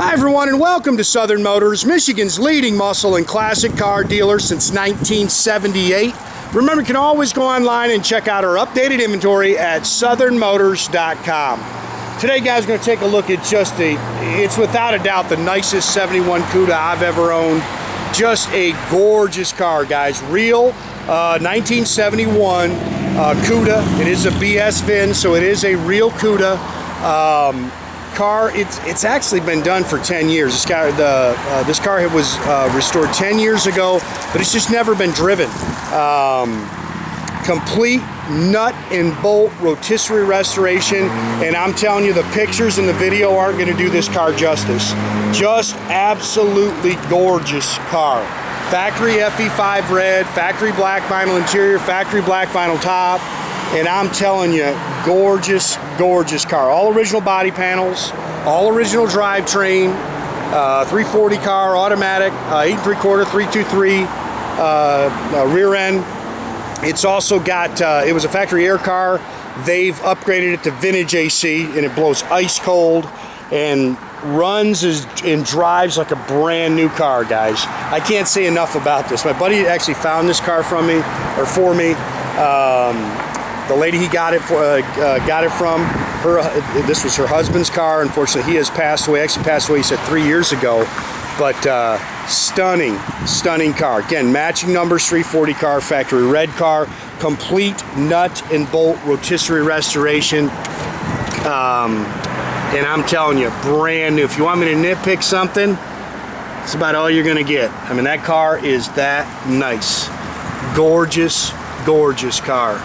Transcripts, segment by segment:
Hi everyone, and welcome to Southern Motors, Michigan's leading muscle and classic car dealer since 1978. Remember, you can always go online and check out our updated inventory at southernmotors.com. Today, guys, we're going to take a look at it's without a doubt the nicest 71 Cuda I've ever owned. Just a gorgeous car, guys. Real 1971 Cuda. It is a BS VIN, so it is a real Cuda. Car. It's actually been done for 10 years. This car was restored 10 years ago, but it's just never been driven. Complete nut and bolt rotisserie restoration, and I'm telling you, the pictures and the video aren't going to do this car justice. Just absolutely gorgeous car. Factory FE5 red, factory black vinyl interior, factory black vinyl top. And I'm telling you, gorgeous, gorgeous car. All original body panels, all original drivetrain, 340 car, automatic, 8 3/4, 323 rear end. It's also got, it was a factory air car. They've upgraded it to vintage AC, and it blows ice cold and runs and drives like a brand new car, guys. I can't say enough about this. My buddy actually found this car for me. The lady he got it from, this was her husband's car. Unfortunately, he has passed away. Actually passed away, he said, 3 years ago. But stunning, stunning car. Again, matching numbers, 340 car, factory red car, complete nut and bolt rotisserie restoration. And I'm telling you, brand new. If you want me to nitpick something, it's about all you're gonna get. I mean, that car is that nice. Gorgeous, gorgeous car.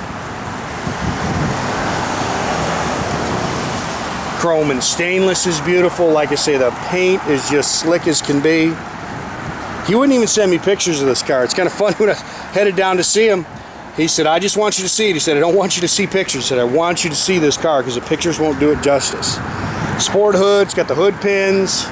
Chrome and stainless is beautiful. Like I say, the paint is just slick as can be. He wouldn't even send me pictures of this car. It's kind of funny when I headed down to see him. He said, I just want you to see it. He said, I don't want you to see pictures. He said, I want you to see this car because the pictures won't do it justice. Sport hood, it's got the hood pins.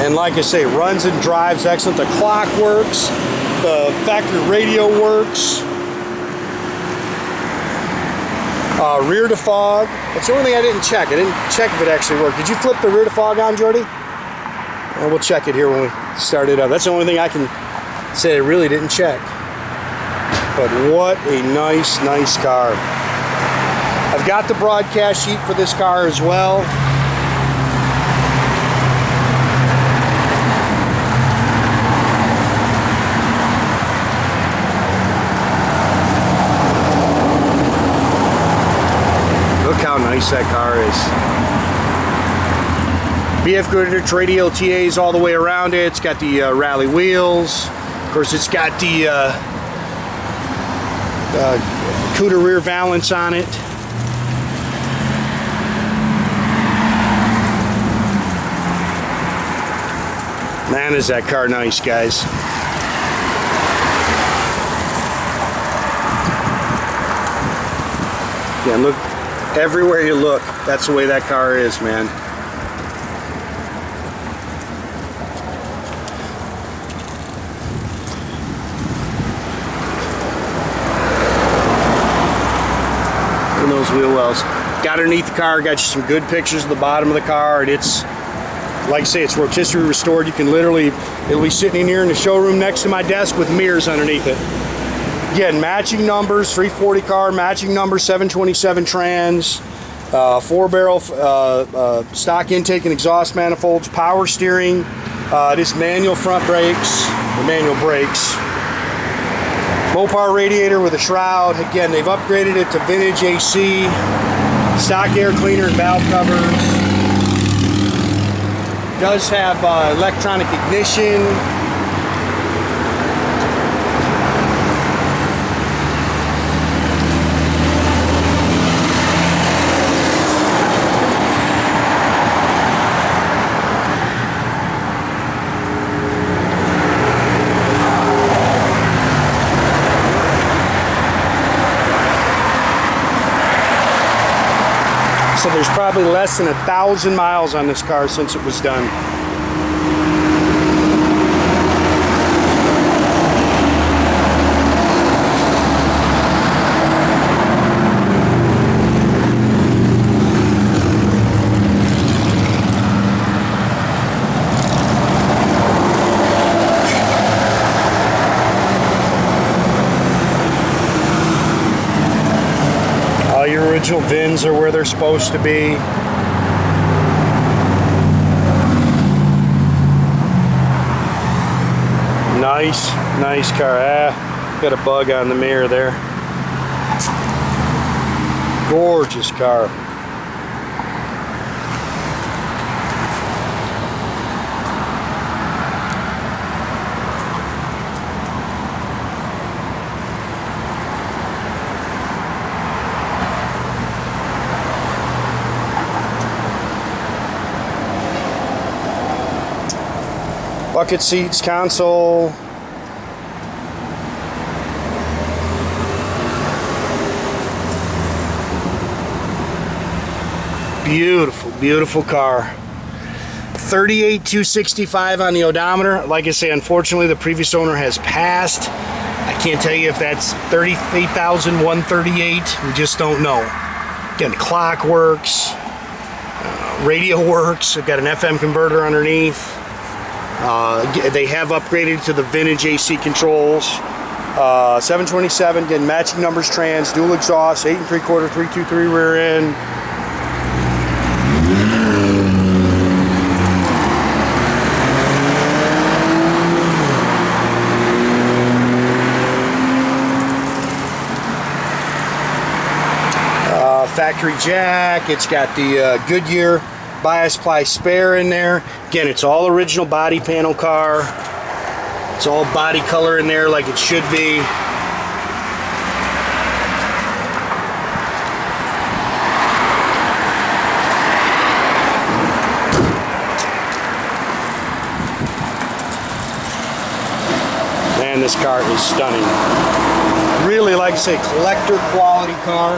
And like I say, runs and drives excellent. The clock works. The factory radio works. Rear defog. That's the only thing I didn't check. I didn't check if it actually worked. Did you flip the rear defog on, Jordy? Well, we'll check it here when we start it up. That's the only thing I can say I really didn't check. But what a nice, nice car. I've got the broadcast sheet for this car as well. How nice that car is. BF Goodrich Radial TAs all the way around it. It's got the Rallye wheels. Of course, it's got the Cuda rear valance on it. Man, is that car nice, guys. Yeah, look. Everywhere you look, that's the way that car is, man. And those wheel wells. Got underneath the car, got you some good pictures of the bottom of the car, and it's, like I say, it's rotisserie restored. You can literally, it'll be sitting in here in the showroom next to my desk with mirrors underneath it. Again, matching numbers, 340 car, matching numbers, 727 trans, 4-barrel stock intake and exhaust manifolds, power steering, this manual front brakes, or manual brakes, Mopar radiator with a shroud. Again, they've upgraded it to vintage AC, stock air cleaner and valve covers. Does have electronic ignition. So there's probably less than 1,000 miles on this car since it was done. Original VINs are where they're supposed to be. Nice car. Got a bug on the mirror there. Gorgeous car. Bucket seats, console. Beautiful car. 38,265 on the odometer. Like I say, unfortunately the previous owner has passed. I can't tell you if that's 38,138. We just don't know. Again, the clock works, radio works. I've got an FM converter underneath. They have upgraded to the vintage AC controls. 727, getting matching numbers trans, dual exhaust, 8 3/4, 323 rear end. Factory jack. It's got the Goodyear bias ply spare in there. Again, it's all original body panel car. It's all body color in there like it should be. Man, this car is stunning. Really, like I say, collector quality car.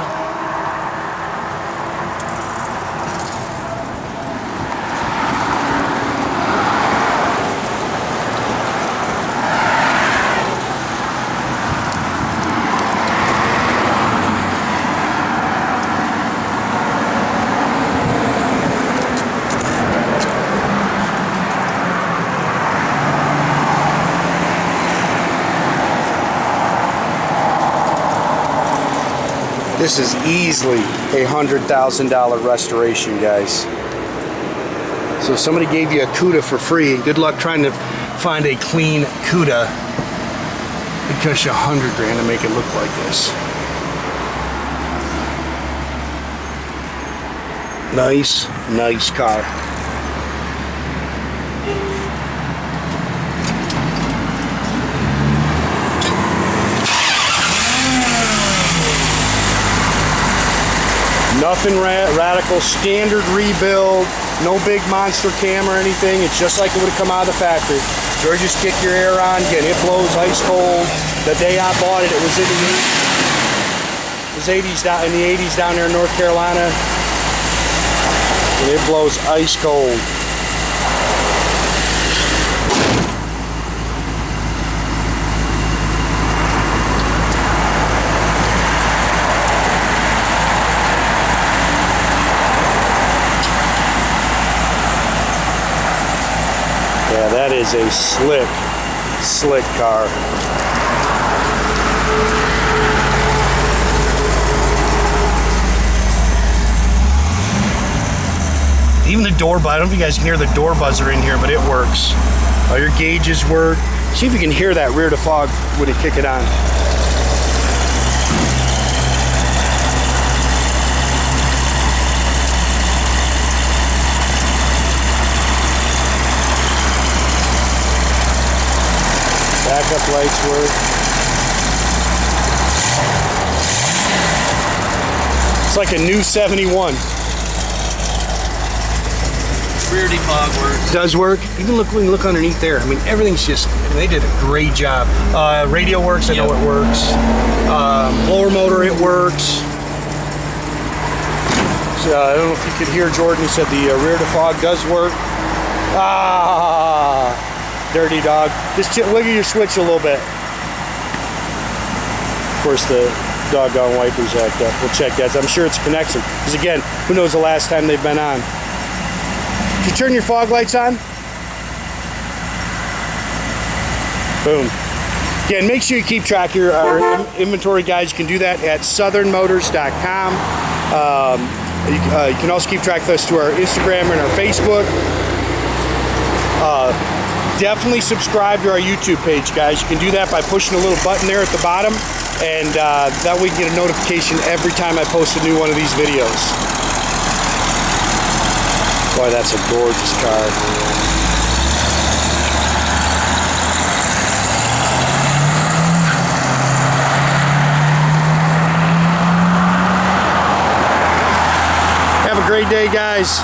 This is easily a $100,000 restoration, guys. So if somebody gave you a Cuda for free, and good luck trying to find a clean Cuda. It costs you $100 grand to make it look like this. Nice car. Nothing radical, standard rebuild, no big monster cam or anything. It's just like it would have come out of the factory. So just kick your air on, again, it blows ice cold. The day I bought it, it was in the 80s down there in North Carolina. And it blows ice cold. Yeah, that is a slick car. Even the door buzzer, I don't know if you guys can hear the door buzzer in here, but it works. All your gauges work. See if you can hear that rear defog when you kick it on. Backup lights work. It's like a new 71. Rear defog works. Does work. Even look underneath there. I mean, everything's just, they did a great job. Radio works, I know it works. Blower motor, it works. So, I don't know if you could hear Jordan, he said the rear defog does work. Ah! Dirty dog. Just wiggle your switch a little bit. Of course, the doggone wipers act up. We'll check that. I'm sure it's a connection. Because again, who knows the last time they've been on. Did you turn your fog lights on? Boom. Again, make sure you keep track of your inventory, guys. You can do that at southernmotors.com. You can also keep track of us through our Instagram and our Facebook. Definitely subscribe to our YouTube page, guys. You can do that by pushing a little button there at the bottom, and that way you get a notification every time I post a new one of these videos. Boy, that's a gorgeous car. Have a great day, guys.